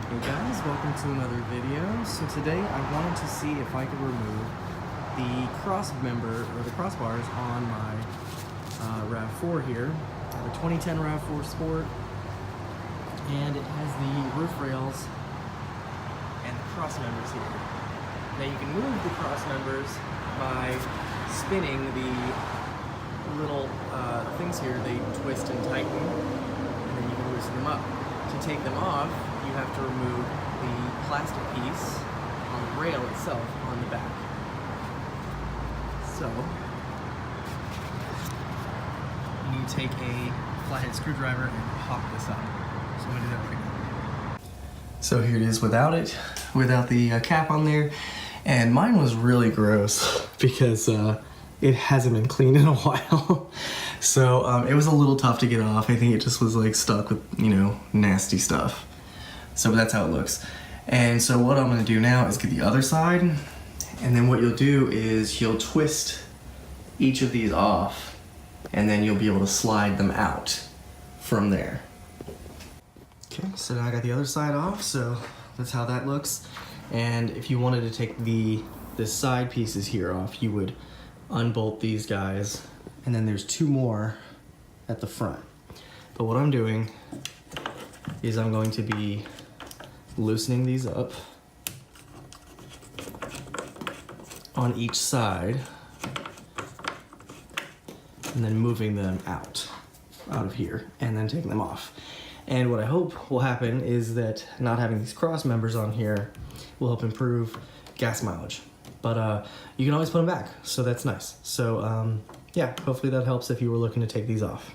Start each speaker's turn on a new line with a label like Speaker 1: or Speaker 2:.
Speaker 1: Hey guys, welcome to another video. So today I wanted to see if I could remove the crossbars on my Rav4 here. I have a 2010 Rav4 Sport, and it has the roof rails and the cross members here. Now you can move the cross members by spinning the little things here. They twist and tighten, and then you can loosen them up. To take them off, you have to remove the plastic piece on the rail itself on the back. So, you need to take a flathead screwdriver and pop this up. So I'm going to do that right now. So here it is without the cap on there. And mine was really gross because it hasn't been cleaned in a while. So it was a little tough to get off. I think it just was like stuck with, nasty stuff. So that's how it looks. And so what I'm gonna do now is get the other side, and then what you'll do is you'll twist each of these off, and then you'll be able to slide them out from there. Okay, so now I got the other side off, so that's how that looks. And if you wanted to take the side pieces here off, you would unbolt these guys, and then there's two more at the front. But what I'm doing is I'm going to be loosening these up on each side and then moving them out of here and then taking them off. And what I hope will happen is that not having these cross members on here will help improve gas mileage. But you can always put them back, so that's nice. So yeah, hopefully that helps if you were looking to take these off.